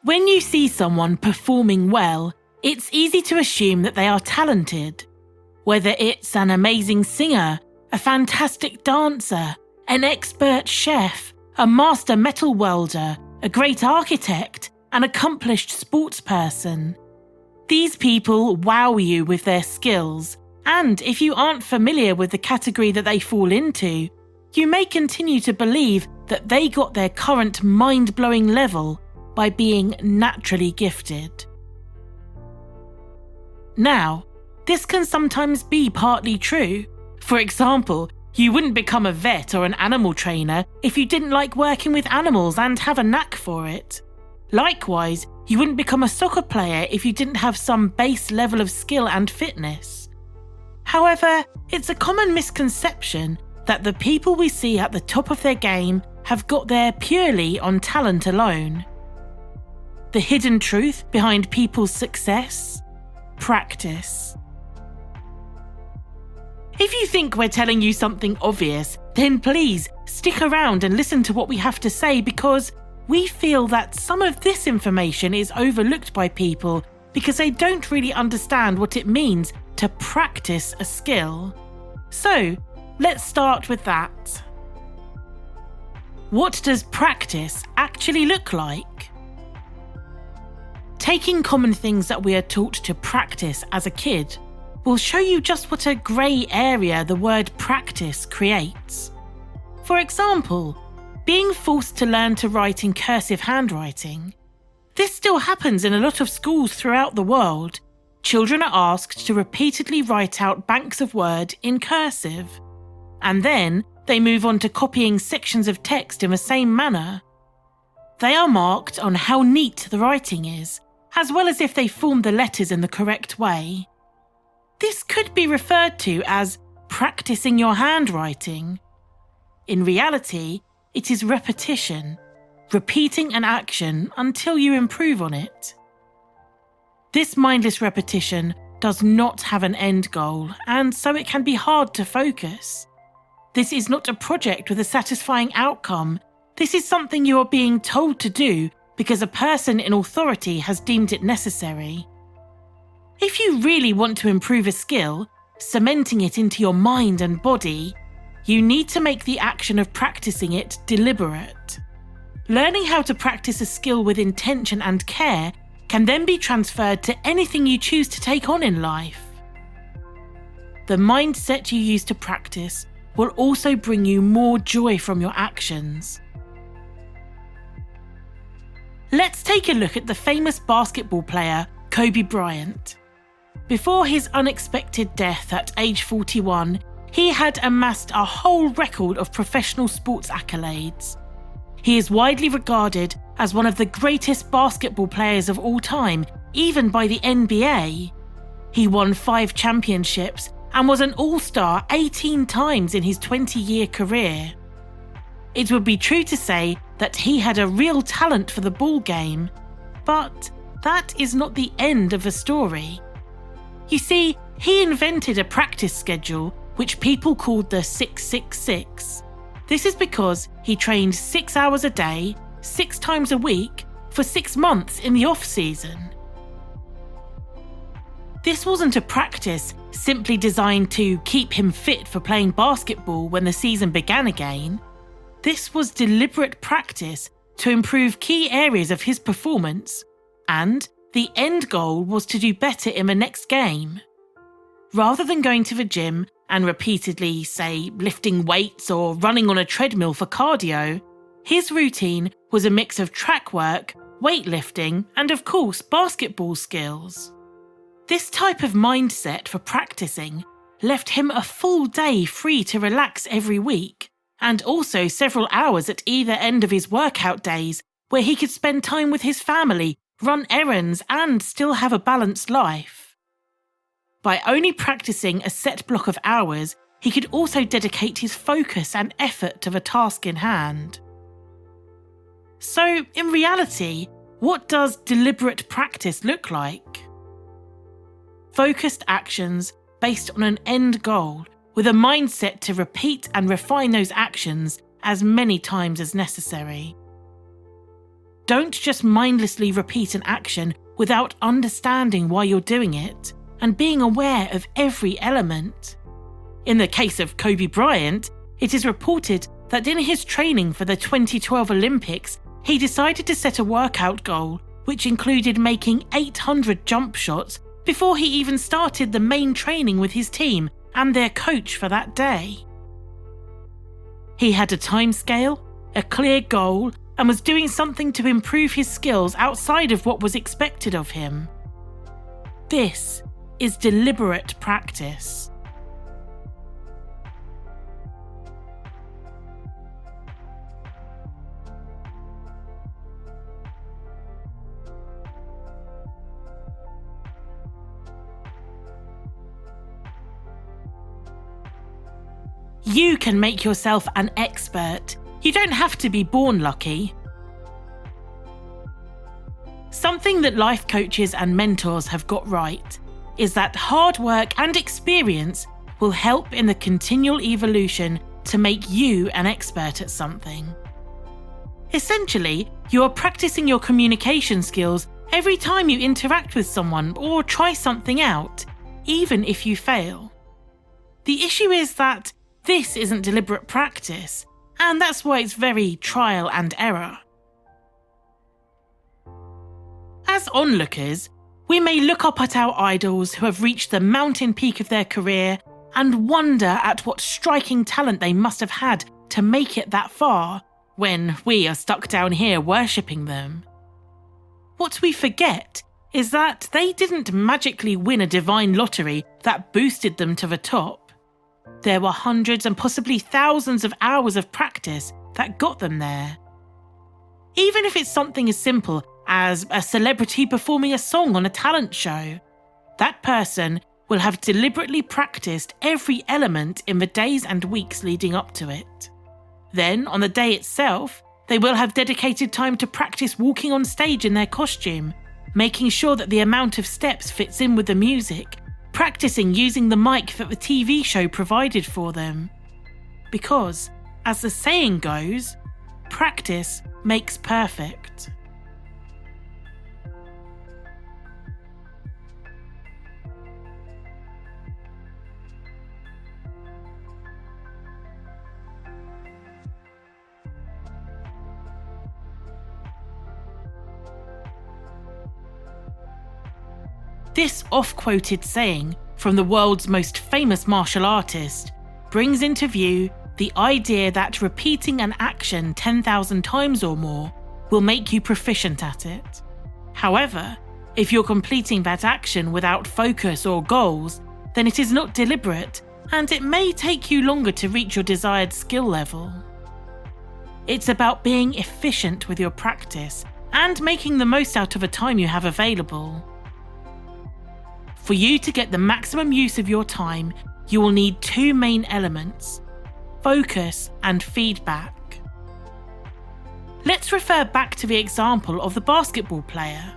When you see someone performing well, it's easy to assume that they are talented. Whether it's an amazing singer, a fantastic dancer, an expert chef, a master metal welder, a great architect, an accomplished sportsperson. These people wow you with their skills, and if you aren't familiar with the category that they fall into, you may continue to believe that they got their current mind-blowing level by being naturally gifted. Now, this can sometimes be partly true. For example, you wouldn't become a vet or an animal trainer if you didn't like working with animals and have a knack for it. Likewise, you wouldn't become a soccer player if you didn't have some base level of skill and fitness. However, it's a common misconception that the people we see at the top of their game have got there purely on talent alone. The hidden truth behind people's success? Practice. If you think we're telling you something obvious, then please stick around and listen to what we have to say, because we feel that some of this information is overlooked by people because they don't really understand what it means to practice a skill. So, let's start with that. What does practice actually look like? Taking common things that we are taught to practice as a kid will show you just what a grey area the word practice creates. For example, being forced to learn to write in cursive handwriting. This still happens in a lot of schools throughout the world. Children are asked to repeatedly write out banks of word in cursive, and then they move on to copying sections of text in the same manner. They are marked on how neat the writing is, as well as if they form the letters in the correct way. This could be referred to as practicing your handwriting. In reality, it is repetition, repeating an action until you improve on it. This mindless repetition does not have an end goal, and so it can be hard to focus. This is not a project with a satisfying outcome. This is something you are being told to do because a person in authority has deemed it necessary. If you really want to improve a skill, cementing it into your mind and body, you need to make the action of practicing it deliberate. Learning how to practice a skill with intention and care can then be transferred to anything you choose to take on in life. The mindset you use to practice will also bring you more joy from your actions. Let's take a look at the famous basketball player Kobe Bryant. Before his unexpected death at age 41, he had amassed a whole record of professional sports accolades. He is widely regarded as one of the greatest basketball players of all time, even by the NBA. He won 5 championships and was an all-star 18 times in his 20-year career. It would be true to say that he had a real talent for the ball game, but that is not the end of the story. You see, he invented a practice schedule which people called the 666. This is because he trained 6 hours a day, 6 times a week, for 6 months in the off-season. This wasn't a practice simply designed to keep him fit for playing basketball when the season began again. This was deliberate practice to improve key areas of his performance, and the end goal was to do better in the next game. Rather than going to the gym and repeatedly, say, lifting weights or running on a treadmill for cardio, his routine was a mix of track work, weightlifting, and of course, basketball skills. This type of mindset for practicing left him a full day free to relax every week, and also several hours at either end of his workout days where he could spend time with his family, run errands, and still have a balanced life. By only practicing a set block of hours, he could also dedicate his focus and effort to the task in hand. So, in reality, what does deliberate practice look like? Focused actions based on an end goal, with a mindset to repeat and refine those actions as many times as necessary. Don't just mindlessly repeat an action without understanding why you're doing it and being aware of every element. In the case of Kobe Bryant, it is reported that in his training for the 2012 Olympics, he decided to set a workout goal which included making 800 jump shots before he even started the main training with his team and their coach for that day. He had a timescale, a clear goal, and was doing something to improve his skills outside of what was expected of him. This is deliberate practice. You can make yourself an expert. You don't have to be born lucky. Something that life coaches and mentors have got right is that hard work and experience will help in the continual evolution to make you an expert at something. Essentially, you are practicing your communication skills every time you interact with someone or try something out, even if you fail. The issue is that this isn't deliberate practice, and that's why it's very trial and error. As onlookers, we may look up at our idols who have reached the mountain peak of their career and wonder at what striking talent they must have had to make it that far, when we are stuck down here worshipping them. What we forget is that they didn't magically win a divine lottery that boosted them to the top. There were hundreds and possibly thousands of hours of practice that got them there. Even if it's something as simple as a celebrity performing a song on a talent show, that person will have deliberately practiced every element in the days and weeks leading up to it. Then, on the day itself, they will have dedicated time to practice walking on stage in their costume, making sure that the amount of steps fits in with the music, practicing using the mic that the TV show provided for them. Because, as the saying goes, practice makes perfect. This oft-quoted saying from the world's most famous martial artist brings into view the idea that repeating an action 10,000 times or more will make you proficient at it. However, if you're completing that action without focus or goals, then it is not deliberate and it may take you longer to reach your desired skill level. It's about being efficient with your practice and making the most out of the time you have available. For you to get the maximum use of your time, you will need two main elements: focus and feedback. Let's refer back to the example of the basketball player.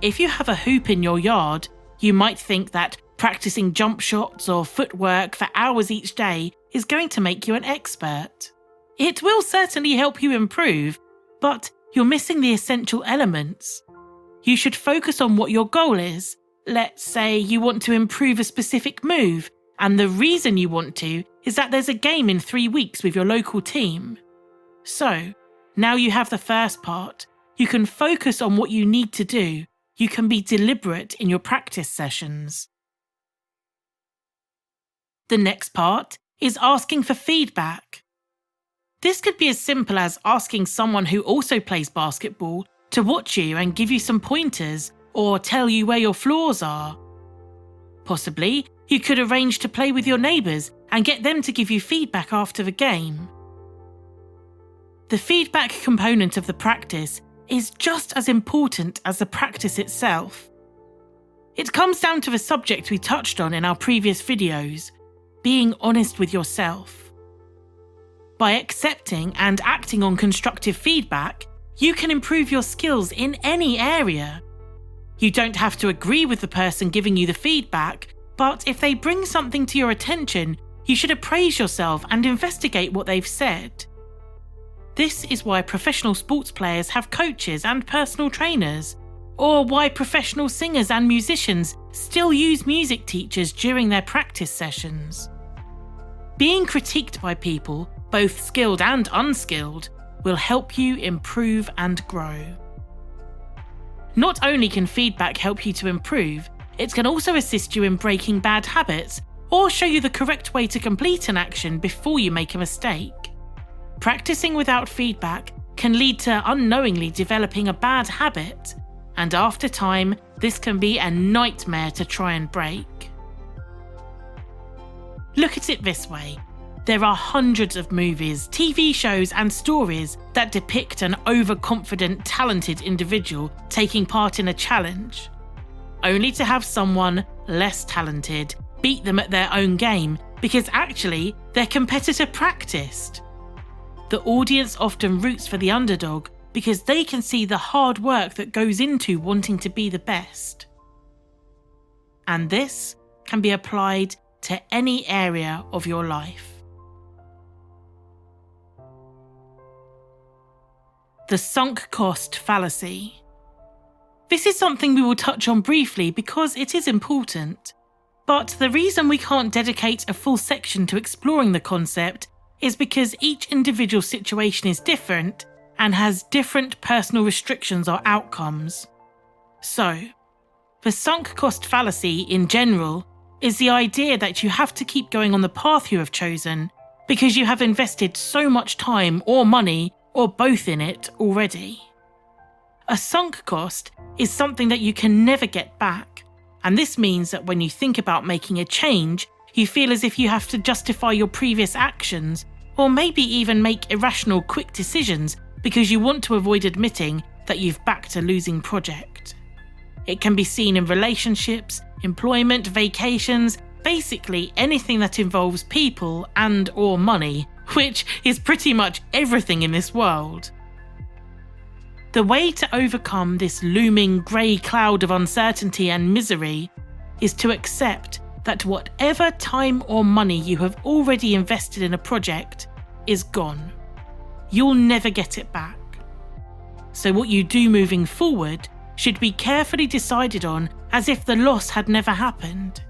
If you have a hoop in your yard, you might think that practicing jump shots or footwork for hours each day is going to make you an expert. It will certainly help you improve, but you're missing the essential elements. You should focus on what your goal is. Let's say you want to improve a specific move, and the reason you want to is that there's a game in 3 weeks with your local team. So, now you have the first part. You can focus on what you need to do. You can be deliberate in your practice sessions. The next part is asking for feedback. This could be as simple as asking someone who also plays basketball to watch you and give you some pointers, or tell you where your flaws are. Possibly, you could arrange to play with your neighbours and get them to give you feedback after the game. The feedback component of the practice is just as important as the practice itself. It comes down to the subject we touched on in our previous videos: being honest with yourself. By accepting and acting on constructive feedback, you can improve your skills in any area. You don't have to agree with the person giving you the feedback, but if they bring something to your attention, you should appraise yourself and investigate what they've said. This is why professional sports players have coaches and personal trainers, or why professional singers and musicians still use music teachers during their practice sessions. Being critiqued by people, both skilled and unskilled, will help you improve and grow. Not only can feedback help you to improve, it can also assist you in breaking bad habits or show you the correct way to complete an action before you make a mistake. Practicing without feedback can lead to unknowingly developing a bad habit, and after time, this can be a nightmare to try and break. Look at it this way. There are hundreds of movies, TV shows and stories that depict an overconfident, talented individual taking part in a challenge, only to have someone less talented beat them at their own game because actually their competitor practiced. The audience often roots for the underdog because they can see the hard work that goes into wanting to be the best. And this can be applied to any area of your life. The sunk cost fallacy. This is something we will touch on briefly because it is important. But the reason we can't dedicate a full section to exploring the concept is because each individual situation is different and has different personal restrictions or outcomes. So, the sunk cost fallacy in general is the idea that you have to keep going on the path you have chosen because you have invested so much time or money or both in it already. A sunk cost is something that you can never get back, and this means that when you think about making a change, you feel as if you have to justify your previous actions or maybe even make irrational quick decisions because you want to avoid admitting that you've backed a losing project. It can be seen in relationships, employment, vacations, basically anything that involves people and or money, which is pretty much everything in this world. The way to overcome this looming grey cloud of uncertainty and misery is to accept that whatever time or money you have already invested in a project is gone. You'll never get it back. So what you do moving forward should be carefully decided on as if the loss had never happened.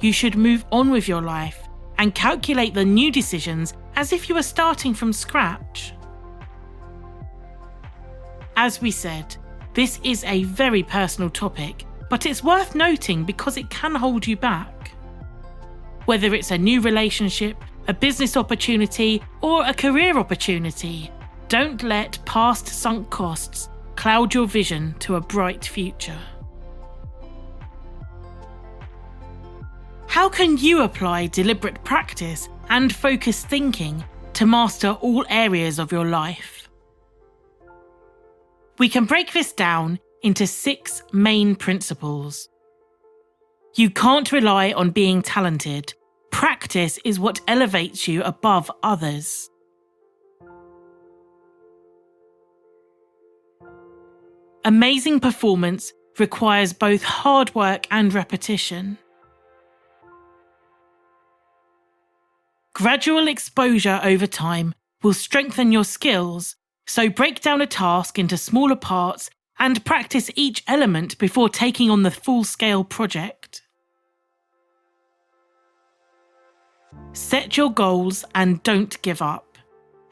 You should move on with your life and calculate the new decisions as if you were starting from scratch. As we said, this is a very personal topic, but it's worth noting because it can hold you back. Whether it's a new relationship, a business opportunity, or a career opportunity, don't let past sunk costs cloud your vision to a bright future. How can you apply deliberate practice and focused thinking to master all areas of your life? We can break this down into 6 main principles. You can't rely on being talented. Practice is what elevates you above others. Amazing performance requires both hard work and repetition. Gradual exposure over time will strengthen your skills, so break down a task into smaller parts and practice each element before taking on the full-scale project. Set your goals and don't give up.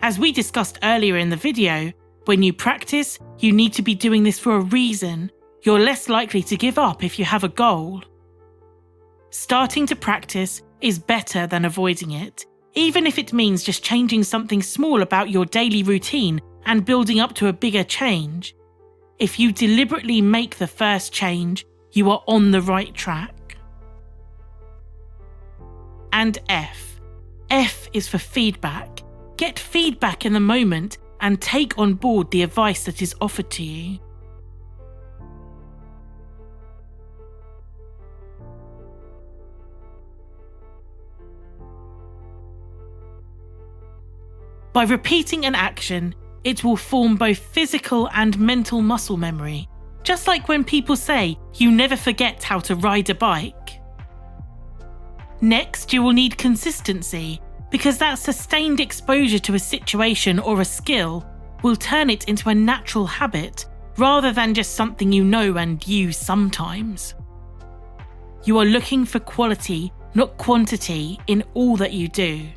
As we discussed earlier in the video, when you practice, you need to be doing this for a reason. You're less likely to give up if you have a goal. Starting to practice is better than avoiding it, even if it means just changing something small about your daily routine and building up to a bigger change. If you deliberately make the first change, you are on the right track. And F. F is for feedback. Get feedback in the moment and take on board the advice that is offered to you. By repeating an action, it will form both physical and mental muscle memory, just like when people say you never forget how to ride a bike. Next, you will need consistency. because that sustained exposure to a situation or a skill will turn it into a natural habit rather than just something you know and use sometimes. You are looking for quality, not quantity, in all that you do.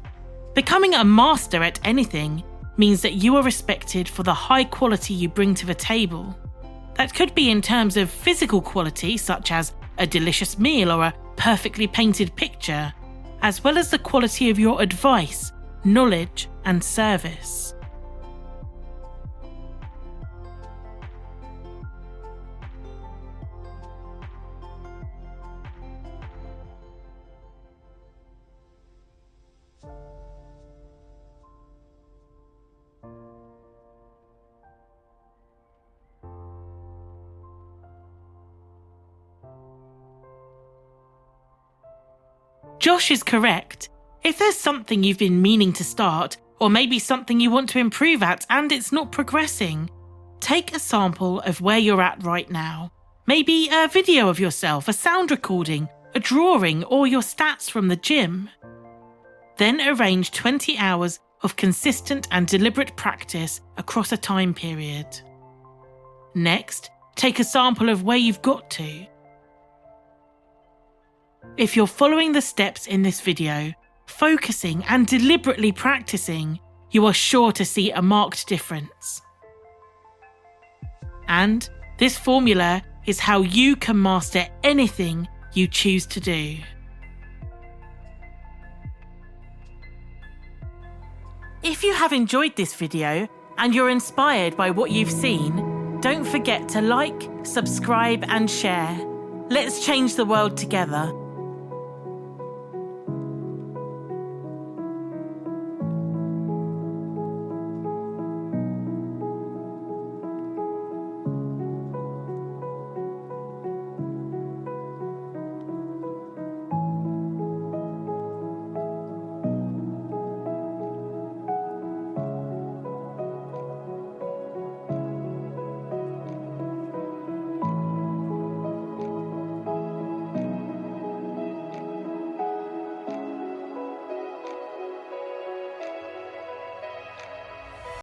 Becoming a master at anything means that you are respected for the high quality you bring to the table. That could be in terms of physical quality, such as a delicious meal or a perfectly painted picture, as well as the quality of your advice, knowledge, and service. Josh is correct. If there's something you've been meaning to start, or maybe something you want to improve at and it's not progressing, take a sample of where you're at right now. Maybe a video of yourself, a sound recording, a drawing, or your stats from the gym. Then arrange 20 hours of consistent and deliberate practice across a time period. Next, take a sample of where you've got to. If you're following the steps in this video, focusing and deliberately practicing, you are sure to see a marked difference. And this formula is how you can master anything you choose to do. If you have enjoyed this video and you're inspired by what you've seen, don't forget to like, subscribe and share. Let's change the world together.